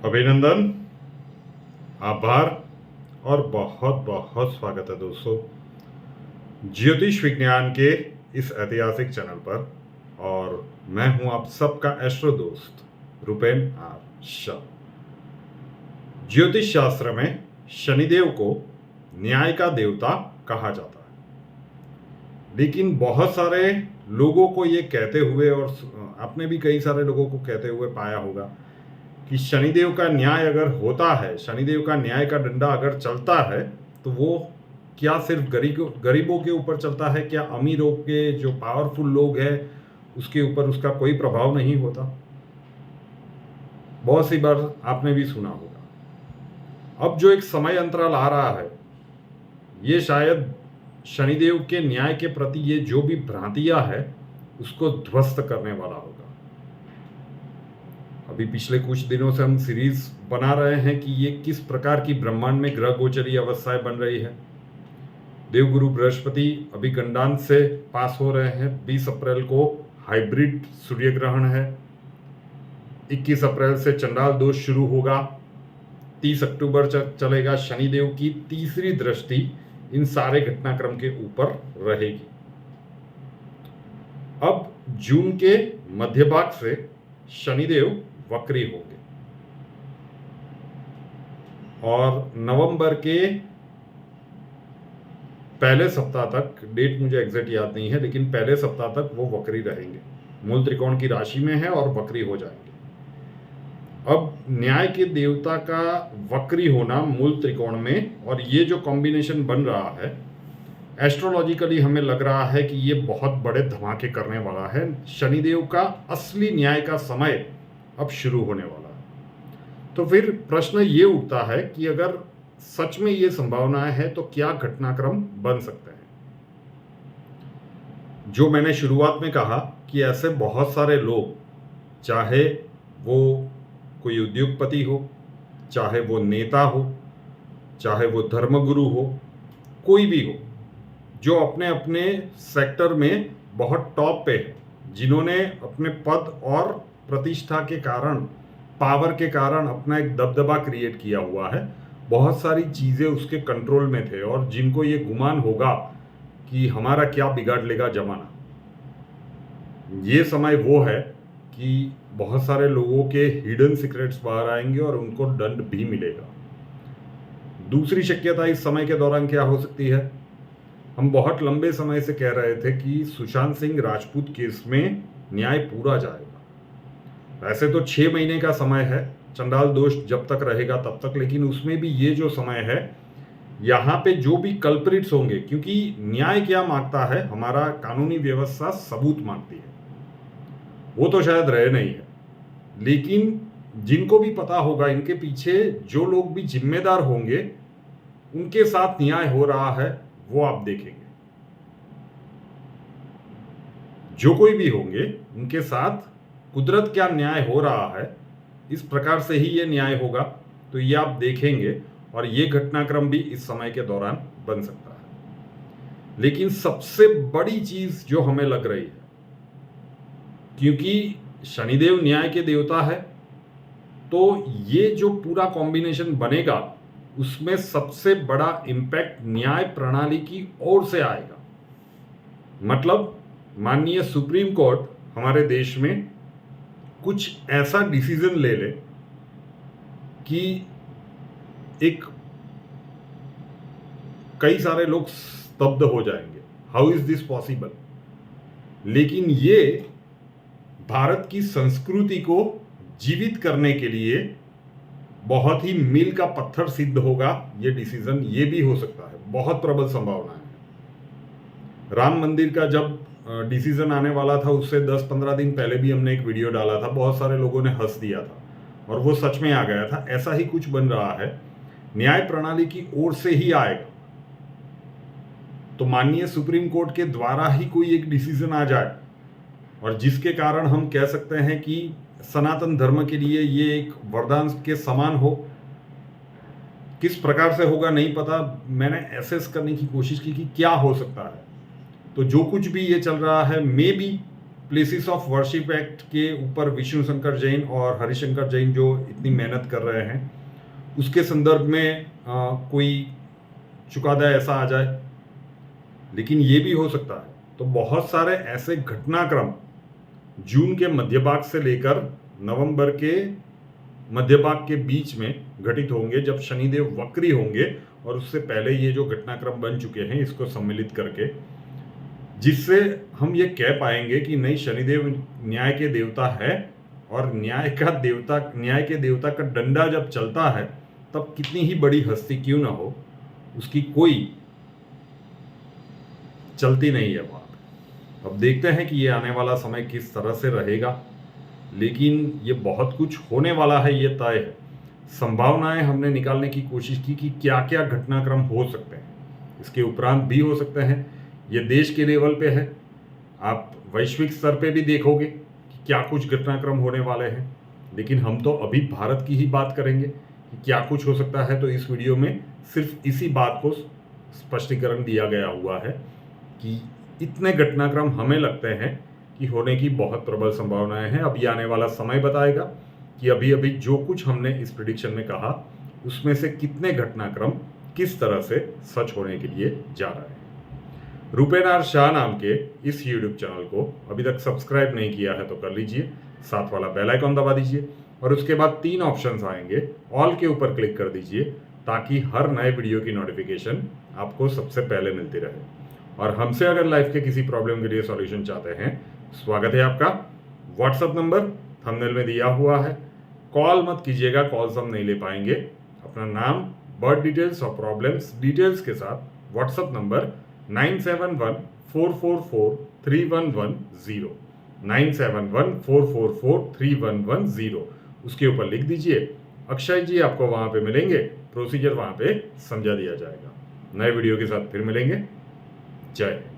अभिनंदन, आभार और बहुत बहुत स्वागत है दोस्तों ज्योतिष विज्ञान के इस ऐतिहासिक चैनल पर। और मैं हूं आप सबका एस्ट्रो दोस्त रुपेन आर शाह। ज्योतिष शास्त्र में शनिदेव को न्याय का देवता कहा जाता है, लेकिन बहुत सारे लोगों को ये कहते हुए, और आपने भी कई सारे लोगों को कहते हुए पाया होगा कि शनिदेव का न्याय अगर होता है, शनिदेव का न्याय का डंडा अगर चलता है, तो वो क्या सिर्फ गरीबों के ऊपर चलता है? क्या अमीरों के, जो पावरफुल लोग हैं, उसके ऊपर उसका कोई प्रभाव नहीं होता? बहुत सी बार आपने भी सुना होगा। अब जो एक समय अंतराल आ रहा है, ये शायद शनिदेव के न्याय के प्रति ये जो भी भ्रांतियां है उसको ध्वस्त करने वाला होगा। अभी पिछले कुछ दिनों से हम सीरीज बना रहे हैं कि ये किस प्रकार की ब्रह्मांड में ग्रह गोचरी अवस्थाएं बन रही है। देवगुरु बृहस्पति अभी गंडान से पास हो रहे हैं। 20 अप्रैल को हाइब्रिड सूर्य ग्रहण है। 21 अप्रैल से चंडाल दोष शुरू होगा। 30 अक्टूबर चलेगा शनिदेव की तीसरी दृष्टि इन सारे घटनाक्रम के ऊपर रहेगी। अब जून के मध्य भाग से शनिदेव वक्री होंगे और नवंबर के पहले सप्ताह तक, डेट मुझे एग्जैक्ट याद नहीं है, लेकिन पहले सप्ताह तक वो वक्री रहेंगे। मूल त्रिकोण की राशि में है और वक्री हो जाएंगे। अब न्याय के देवता का वक्री होना मूल त्रिकोण में, और ये जो कॉम्बिनेशन बन रहा है, एस्ट्रोलॉजिकली हमें लग रहा है कि ये बहुत बड़े धमाके करने वाला है। शनिदेव का असली न्याय का समय अब शुरू होने वाला है। तो फिर प्रश्न ये उठता है कि अगर सच में ये संभावनाएं हैं तो क्या घटनाक्रम बन सकते हैं? जो मैंने शुरुआत में कहा कि ऐसे बहुत सारे लोग, चाहे वो कोई उद्योगपति हो, चाहे वो नेता हो, चाहे वो धर्मगुरु हो, कोई भी हो, जो अपने अपने सेक्टर में बहुत टॉप पे है, जिन्होंने अपने पद और प्रतिष्ठा के कारण, पावर के कारण अपना एक दबदबा क्रिएट किया हुआ है, बहुत सारी चीज़ें उसके कंट्रोल में थे, और जिनको ये गुमान होगा कि हमारा क्या बिगाड़ लेगा जमाना। ये समय वो है कि बहुत सारे लोगों के हिडन सीक्रेट्स बाहर आएंगे और उनको दंड भी मिलेगा। दूसरी शक्यता इस समय के दौरान क्या हो सकती है? हम बहुत लंबे समय से कह रहे थे कि सुशांत सिंह राजपूत केस में न्याय पूरा जाएगा। वैसे तो 6 महीने का समय है, चंडाल दोष जब तक रहेगा तब तक, लेकिन उसमें भी ये जो समय है, यहाँ पे जो भी कल्प्रिट्स होंगे, क्योंकि न्याय क्या मांगता है, हमारा कानूनी व्यवस्था सबूत मांगती है, वो तो शायद रहे नहीं है, लेकिन जिनको भी पता होगा इनके पीछे जो लोग भी जिम्मेदार होंगे, उनके साथ न्याय हो रहा है, वो आप देखेंगे। जो कोई भी होंगे उनके साथ कुदरत क्या न्याय हो रहा है, इस प्रकार से ही ये न्याय होगा, तो ये आप देखेंगे, और ये घटनाक्रम भी इस समय के दौरान बन सकता है। लेकिन सबसे बड़ी चीज जो हमें लग रही है, क्योंकि शनिदेव न्याय के देवता है, तो ये जो पूरा कॉम्बिनेशन बनेगा उसमें सबसे बड़ा इंपैक्ट न्याय प्रणाली की ओर से आएगा। मतलब माननीय सुप्रीम कोर्ट हमारे देश में कुछ ऐसा डिसीजन ले ले कि कई सारे लोग स्तब्ध हो जाएंगे, हाउ इज दिस पॉसिबल। लेकिन ये भारत की संस्कृति को जीवित करने के लिए बहुत ही मील का पत्थर सिद्ध होगा ये डिसीजन। ये भी हो सकता है, बहुत प्रबल संभावना है। राम मंदिर का जब डिसीजन आने वाला था, उससे 10-15 दिन पहले भी हमने एक वीडियो डाला था, बहुत सारे लोगों ने हंस दिया था, और वो सच में आ गया था। ऐसा ही कुछ बन रहा है, न्याय प्रणाली की ओर से ही आएगा। तो माननीय सुप्रीम कोर्ट के द्वारा ही कोई एक डिसीजन आ जाए, और जिसके कारण हम कह सकते हैं कि सनातन धर्म के लिए ये एक वरदान के समान हो। किस प्रकार से होगा नहीं पता, मैंने एसेस करने की कोशिश की कि क्या हो सकता है। तो जो कुछ भी ये चल रहा है, may be places of worship act के ऊपर विष्णु शंकर जैन और हरिशंकर जैन जो इतनी मेहनत कर रहे हैं, उसके संदर्भ में कोई चुकादा ऐसा आ जाए। लेकिन ये भी हो सकता है तो बहुत सारे ऐसे घटनाक्रम जून के मध्य भाग से लेकर नवंबर के मध्य भाग के बीच में घटित होंगे, जब शनिदेव वक्री होंगे, और उससे पहले ये जो घटनाक्रम बन चुके हैं इसको सम्मिलित करके, जिससे हम ये कह पाएंगे कि नहीं, शनिदेव न्याय के देवता है, और न्याय के देवता का डंडा जब चलता है तब कितनी ही बड़ी हस्ती क्यों ना हो, उसकी कोई चलती नहीं है बात। अब देखते हैं कि ये आने वाला समय किस तरह से रहेगा, लेकिन ये बहुत कुछ होने वाला है, ये तय है। संभावनाएं हमने निकालने की कोशिश की कि क्या क्या घटनाक्रम हो सकते हैं, इसके उपरांत भी हो सकते हैं। ये देश के लेवल पे है, आप वैश्विक स्तर पे भी देखोगे कि क्या कुछ घटनाक्रम होने वाले हैं, लेकिन हम तो अभी भारत की ही बात करेंगे कि क्या कुछ हो सकता है। तो इस वीडियो में सिर्फ इसी बात को स्पष्टीकरण दिया गया हुआ है कि इतने घटनाक्रम हमें लगते हैं कि होने की बहुत प्रबल संभावनाएं हैं। अब ये आने वाला समय बताएगा कि अभी अभी जो कुछ हमने इस प्रेडिक्शन में कहा उसमें से कितने घटनाक्रम किस तरह से सच होने के लिए जा रहे हैं। रूपेनार शाह नाम के इस YouTube चैनल को अभी तक सब्सक्राइब नहीं किया है तो कर लीजिए, साथ वाला बेल आइकॉन दबा दीजिए, और उसके बाद 3 ऑप्शंस आएंगे, ऑल के ऊपर क्लिक कर दीजिए ताकि हर नए वीडियो की नोटिफिकेशन आपको सबसे पहले मिलती रहे। और हमसे अगर लाइफ के किसी प्रॉब्लम के लिए सॉल्यूशन चाहते हैं, स्वागत है आपका। व्हाट्सएप नंबर थंबनेल में दिया हुआ है, कॉल मत कीजिएगा, कॉल्स हम नहीं ले पाएंगे। अपना नाम, बर्थ डिटेल्स और प्रॉब्लम्स डिटेल्स के साथ व्हाट्सएप नंबर 9714443110 9714443110 उसके ऊपर लिख दीजिए। अक्षय जी आपको वहां पे मिलेंगे, प्रोसीजर वहां पे समझा दिया जाएगा। नए वीडियो के साथ फिर मिलेंगे। जय हिंद।